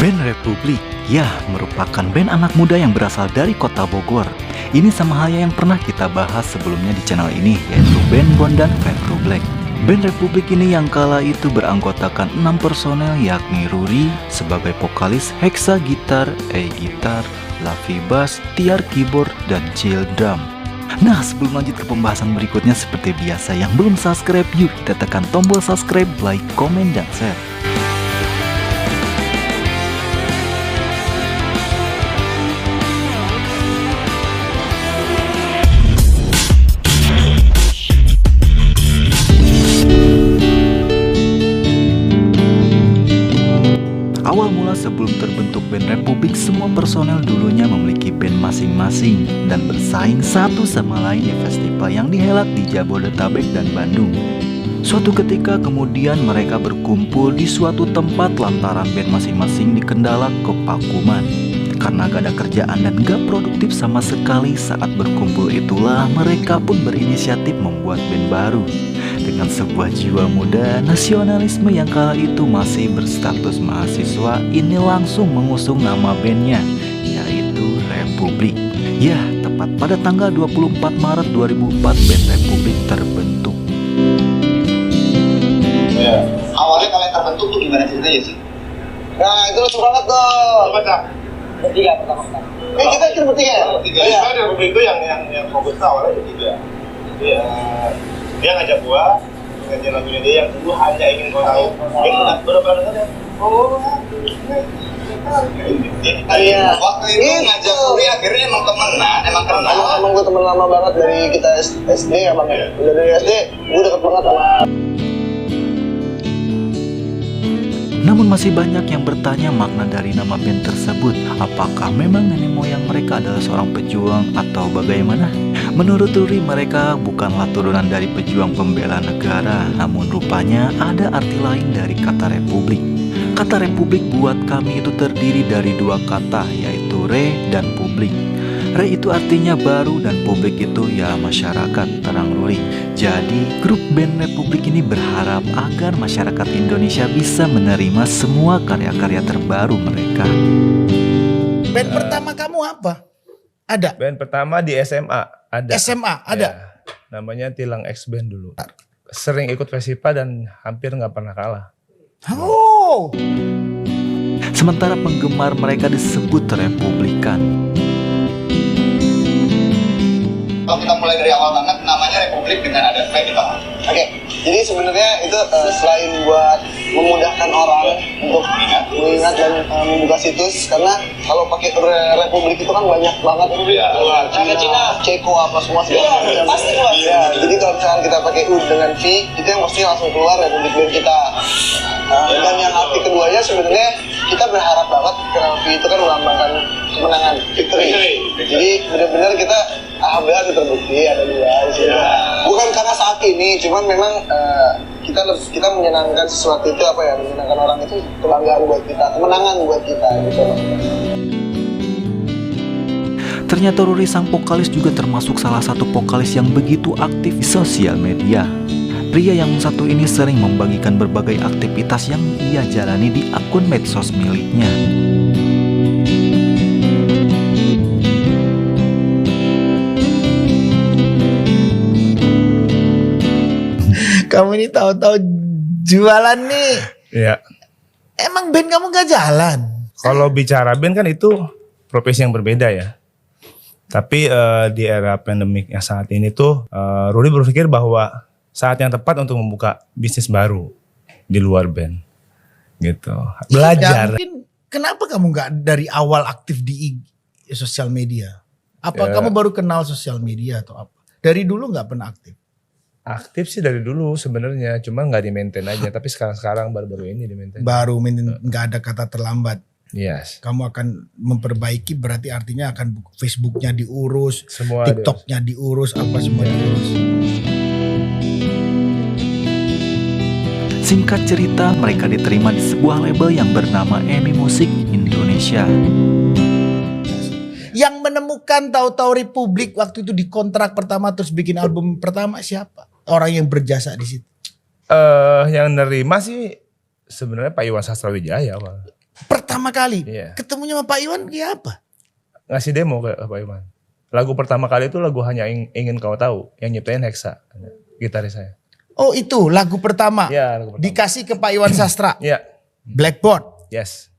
Band Republik, ya merupakan band anak muda yang berasal dari kota Bogor. Ini sama halnya yang pernah kita bahas sebelumnya di channel ini, yaitu band Bondan Retro Black. Band Republik ini yang kala itu beranggotakan 6 personel, yakni Ruri sebagai vokalis, Hexa gitar, gitar, Lavi bass, Tiar keyboard, dan Cil drum. Nah, sebelum lanjut ke pembahasan berikutnya, seperti biasa yang belum subscribe, yuk kita tekan tombol subscribe, like, komen, dan share. Awal mula sebelum terbentuk band Republik, semua personel dulunya memiliki band masing-masing dan bersaing satu sama lain di festival yang dihelat di Jabodetabek dan Bandung. Suatu ketika kemudian mereka berkumpul di suatu tempat lantaran band masing-masing dikendala kevakuman. Karena gak ada kerjaan dan gak produktif sama sekali saat berkumpul itulah mereka pun berinisiatif membuat band baru. Dengan sebuah jiwa muda nasionalisme yang kala itu masih berstatus mahasiswa, ini langsung mengusung nama bandnya, yaitu Republik. Ya, tepat pada tanggal 24 Maret 2004 band Republik terbentuk. Ya. Awalnya kalian terbentuk tuh gimana ceritanya sih? Nah, itu lucu banget tuh. Bertiga pertama. Kita itu bertiga ya? Bertiga. Ya. Sebenarnya Republik itu yang fokus awalnya bertiga. Iya. Dia ngajak gua ngajarin lagunya dia yang dulu hanya ingin kau tahu. Udah pernah denger ya? Oh, iya. Waktu itu ngajak Ruri akhirnya emang temenan, emang kenal. Emang gua temen lama banget dari kita SD ya bang. Udah dari SD gua deket banget sama. Namun masih banyak yang bertanya makna dari nama band tersebut. Apakah memang nenek moyang mereka adalah seorang pejuang atau bagaimana? Menurut Ruri, mereka bukanlah turunan dari pejuang pembela negara, namun rupanya ada arti lain dari kata Republik. Kata Republik buat kami itu terdiri dari dua kata, yaitu re dan publik. Re itu artinya baru dan publik itu ya masyarakat, terang Ruri. Jadi grup band Republik ini berharap agar masyarakat Indonesia bisa menerima semua karya-karya terbaru mereka. Band pertama kamu apa? Ada? Band pertama di SMA ada. SMA ada? Ya, namanya Tilang X Band dulu. Sering ikut festival dan hampir nggak pernah kalah. Oh. Sementara penggemar mereka disebut Republikan. Kalau kita mulai dari awal banget, namanya Republik dengan ada P di bawah. Oke, jadi sebenarnya itu selain buat memudahkan orang untuk mengingat dan membuka situs, karena kalau pakai Republik itu kan banyak banget. Cina, Ceko apa semua segala macam. Pasti keluar. Ya, jadi kalau misalkan kita pakai U dengan V, itu yang pasti langsung keluar Republik band kita. Dan yang arti keduanya sebenarnya kita berharap banget karena V itu kan melambangkan kemenangan, victory. Jadi benar-benar kita alhamdulillah itu terbukti ada dua di sini. Bukan karena saat ini, cuman memang kita menyenangkan sesuatu itu apa ya, menyenangkan orang itu kebanggaan buat kita, kemenangan buat kita gitu loh. Ternyata Ruri sang vokalis juga termasuk salah satu vokalis yang begitu aktif di sosial media. Pria yang satu ini sering membagikan berbagai aktivitas yang ia jalani di akun medsos miliknya. Kamu ini tahu-tahu jualan nih. Iya. Emang band kamu gak jalan? Kalau bicara band kan itu profesi yang berbeda ya. Tapi di era pandemik yang saat ini tuh Ruri berpikir bahwa saat yang tepat untuk membuka bisnis baru di luar band. Gitu. Belajar. Ya, mungkin kenapa kamu gak dari awal aktif di sosial media? Apa kamu baru kenal sosial media atau apa? Dari dulu gak pernah aktif? Aktif sih dari dulu sebenarnya, cuma nggak di maintain aja. Tapi sekarang baru ini di maintain. Baru nggak ada kata terlambat. Yes. Kamu akan memperbaiki, berarti artinya akan Facebooknya diurus, Semua TikToknya diurus, apa semua diurus. Singkat cerita, mereka diterima di sebuah label yang bernama EMI Musik Indonesia. Yang menemukan tahu-tahu Republik waktu itu di kontrak pertama terus bikin album pertama siapa? Orang yang berjasa di situ. Yang nerima sih sebenarnya Pak Iwan Sastrawijaya awal. Pertama kali Iya. ketemunya sama Pak Iwan kayak apa? Ngasih demo ke Pak Iman. Lagu pertama kali itu lagu Hanya Ingin Kau Tahu yang nyiptain Hexa, gitaris saya. Oh itu lagu pertama. Iya, lagu pertama. Dikasih ke Pak Iwan Sastra. Iya, Blackboard. yes.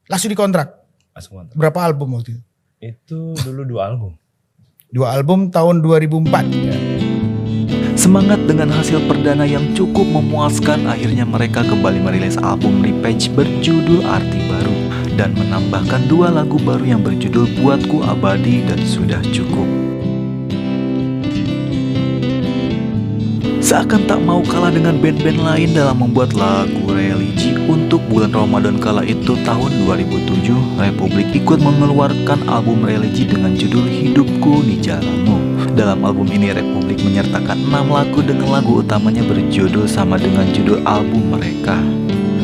Langsung dikontrak. Langsung mantap. Berapa album waktu itu? Itu dulu 2 album. 2 album tahun 2004. Ya. Semangat dengan hasil perdana yang cukup memuaskan, akhirnya mereka kembali merilis album Repage berjudul Arti Baru dan menambahkan 2 lagu baru yang berjudul Buatku Abadi dan Sudah Cukup. Seakan tak mau kalah dengan band-band lain dalam membuat lagu religi untuk bulan Ramadan kala itu tahun 2007, Republik ikut mengeluarkan album religi dengan judul Hidupku di Jalanmu. Dalam album ini Republik menyertakan 6 lagu dengan lagu utamanya berjudul sama dengan judul album mereka.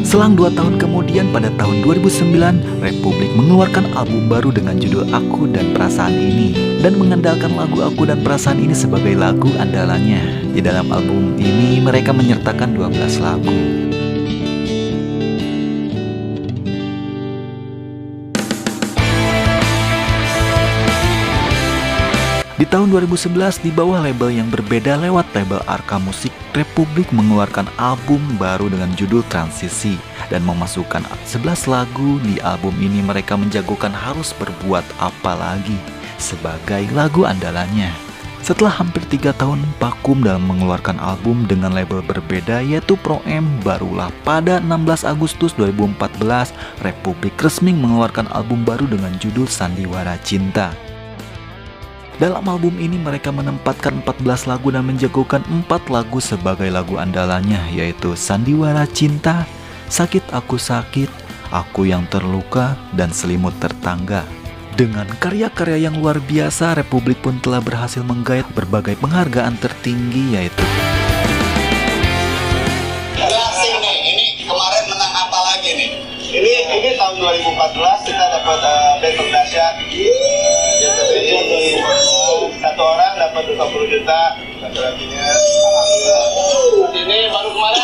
Selang 2 tahun kemudian pada tahun 2009, Republik mengeluarkan album baru dengan judul Aku dan Perasaan Ini dan mengandalkan lagu Aku dan Perasaan Ini sebagai lagu andalannya. Di dalam album ini mereka menyertakan 12 lagu. Di tahun 2011 di bawah label yang berbeda lewat label Arka Musik, Republik mengeluarkan album baru dengan judul Transisi dan memasukkan 11 lagu. Di album ini mereka menjagokan Harus Berbuat Apa Lagi sebagai lagu andalannya. Setelah hampir 3 tahun vakum dalam mengeluarkan album dengan label berbeda yaitu Pro M, barulah pada 16 Agustus 2014 Republik resmi mengeluarkan album baru dengan judul Sandiwara Cinta. Dalam album ini mereka menempatkan 14 lagu dan menjagokan 4 lagu sebagai lagu andalannya yaitu Sandiwara Cinta, Sakit Aku Sakit, Aku Yang Terluka, dan Selimut Tertangga. Dengan karya-karya yang luar biasa, Republik pun telah berhasil menggait berbagai penghargaan tertinggi yaitu Asing nih, ini kemarin menang apa lagi nih? Ini tahun 2014 kita dapat band terdahsyat. Satu orang dapat 20 juta. Laki-lakinya. Ini baru kemarin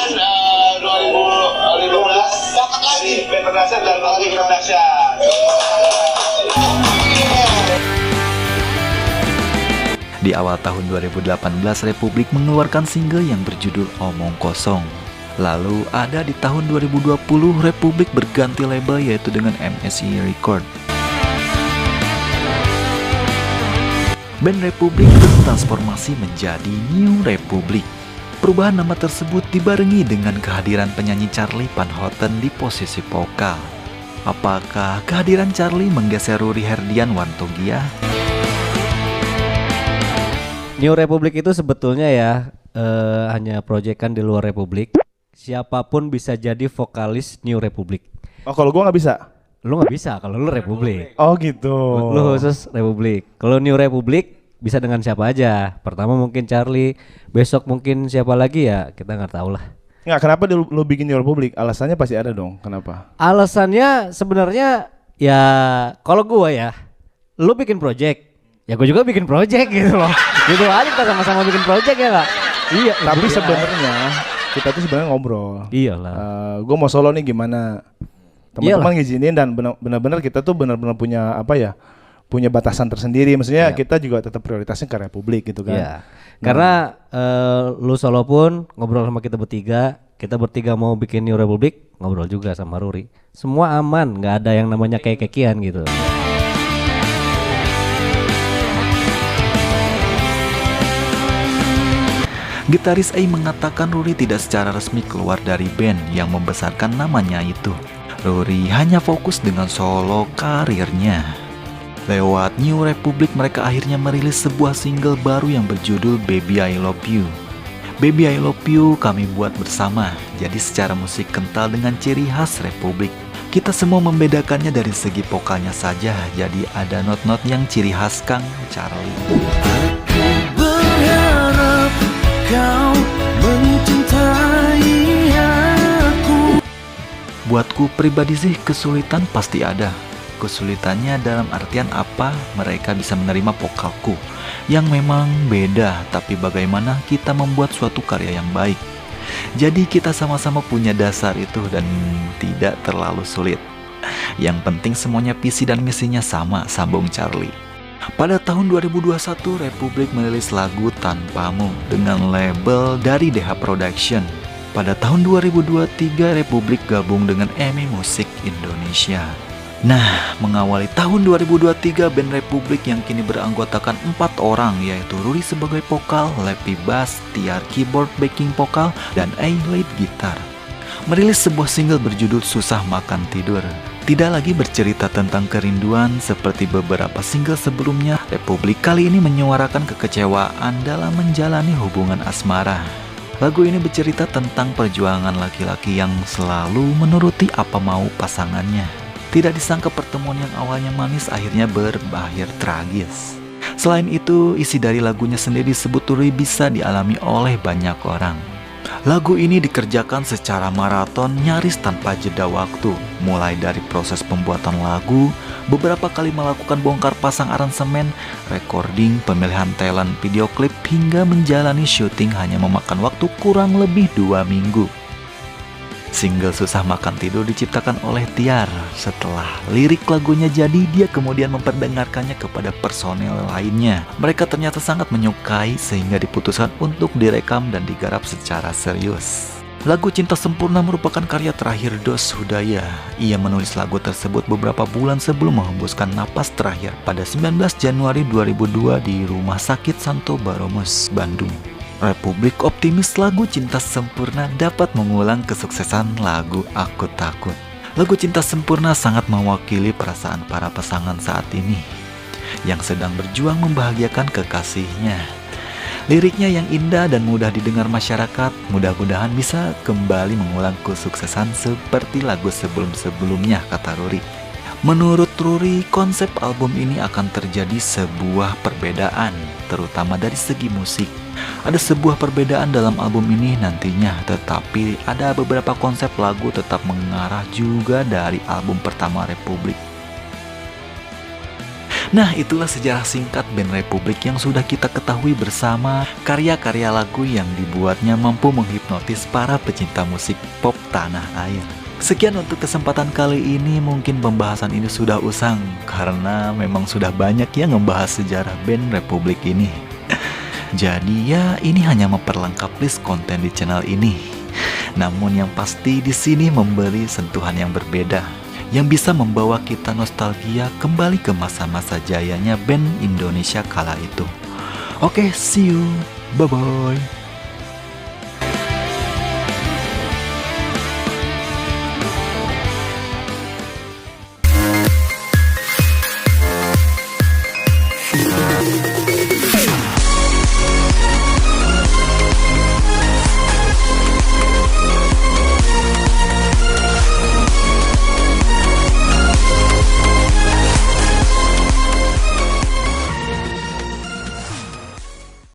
2015 dapat lagi band terdahsyat dan lagu terdahsyat. di awal tahun 2018 Republik mengeluarkan single yang berjudul Omong Kosong. Lalu ada di tahun 2020 Republik berganti label yaitu dengan MSI Record. Band Republik bertransformasi menjadi New Republic. Perubahan nama tersebut dibarengi dengan kehadiran penyanyi Charlie Van Houten di posisi vokal. Apakah kehadiran Charlie menggeser Ruri Herdian Wantogia? New Republic itu sebetulnya ya hanya proyekan di luar Republik. Siapapun bisa jadi vokalis New Republic. Oh, kalau gua nggak bisa. Lu nggak bisa kalau lu Republik. Oh gitu. Lu khusus Republik. Kalau New Republic bisa dengan siapa aja. Pertama mungkin Charlie, besok mungkin siapa lagi ya kita nggak tahu lah. Nggak, kenapa lu bikin New Republic? Alasannya pasti ada dong. Kenapa? Alasannya sebenarnya ya kalau gua ya, lu bikin project, ya gua juga bikin project gitu loh. Gitu aja kita sama-sama bikin project ya nggak? Iya. Tapi iya. sebenarnya kita tuh sebenarnya ngobrol. Iyalah. Gue mau solo nih gimana? Teman-teman ngizinin dan benar-benar kita tuh benar-benar punya apa ya? Punya batasan tersendiri. Maksudnya kita juga tetap prioritasnya ke Republik gitu kan. Iya. Karena lu solo pun ngobrol sama kita bertiga mau bikin New Republic, ngobrol juga sama Ruri. Semua aman, nggak ada yang namanya kayak-kekian gitu. Gitaris A mengatakan Ruri tidak secara resmi keluar dari band yang membesarkan namanya itu. Ruri hanya fokus dengan solo karirnya. Lewat New Republic mereka akhirnya merilis sebuah single baru yang berjudul Baby I Love You. Baby I Love You kami buat bersama, jadi secara musik kental dengan ciri khas Republik. Kita semua membedakannya dari segi vokalnya saja, jadi ada not-not yang ciri khas Kang Charlie. Berharap kau mencintai aku. Buatku pribadi sih kesulitan pasti ada. Kesulitannya dalam artian apa mereka bisa menerima vokalku yang memang beda, tapi bagaimana kita membuat suatu karya yang baik. Jadi kita sama-sama punya dasar itu dan tidak terlalu sulit. Yang penting semuanya visi dan misinya sama, sambung Charlie. Pada tahun 2021, Republik merilis lagu Tanpamu dengan label dari DH Production. Pada tahun 2023, Republik gabung dengan EMI Musik Indonesia. Nah, mengawali tahun 2023, band Republik yang kini beranggotakan 4 orang, yaitu Ruri sebagai vokal, Lepi bass, Tiar keyboard backing vokal, dan A lead gitar, merilis sebuah single berjudul Susah Makan Tidur. Tidak lagi bercerita tentang kerinduan seperti beberapa single sebelumnya, Republik kali ini menyuarakan kekecewaan dalam menjalani hubungan asmara. Lagu ini bercerita tentang perjuangan laki-laki yang selalu menuruti apa mau pasangannya. Tidak disangka pertemuan yang awalnya manis akhirnya berakhir tragis. Selain itu, isi dari lagunya sendiri disebut bisa dialami oleh banyak orang. Lagu ini dikerjakan secara maraton nyaris tanpa jeda waktu. Mulai dari proses pembuatan lagu, beberapa kali melakukan bongkar pasang aransemen, recording, pemilihan talent video klip, hingga menjalani syuting hanya memakan waktu kurang lebih 2 minggu. Single Susah Makan Tidur diciptakan oleh Tiar. Setelah lirik lagunya jadi, dia kemudian memperdengarkannya kepada personel lainnya. Mereka ternyata sangat menyukai sehingga diputuskan untuk direkam dan digarap secara serius. Lagu Cinta Sempurna merupakan karya terakhir Dos Hudaya. Ia menulis lagu tersebut beberapa bulan sebelum menghembuskan napas terakhir pada 19 Januari 2002 di Rumah Sakit Santo Baromus, Bandung. Republik optimis lagu Cinta Sempurna dapat mengulang kesuksesan lagu Aku Takut. Lagu Cinta Sempurna sangat mewakili perasaan para pasangan saat ini yang sedang berjuang membahagiakan kekasihnya. Liriknya yang indah dan mudah didengar masyarakat, mudah-mudahan bisa kembali mengulang kesuksesan seperti lagu sebelum-sebelumnya, kata Ruri. Menurut Ruri, konsep album ini akan terjadi sebuah perbedaan, terutama dari segi musik. Ada sebuah perbedaan dalam album ini nantinya, tetapi ada beberapa konsep lagu tetap mengarah juga dari album pertama Republik. Nah, itulah sejarah singkat band Republik yang sudah kita ketahui bersama. Karya-karya lagu yang dibuatnya mampu menghipnotis para pecinta musik pop tanah air. Sekian untuk kesempatan kali ini. Mungkin pembahasan ini sudah usang karena memang sudah banyak yang membahas sejarah band Republik ini. Jadi ya, ini hanya memperlengkap list konten di channel ini. Namun yang pasti di sini memberi sentuhan yang berbeda, yang bisa membawa kita nostalgia kembali ke masa-masa jayanya band Indonesia kala itu. Oke, see you. Bye-bye.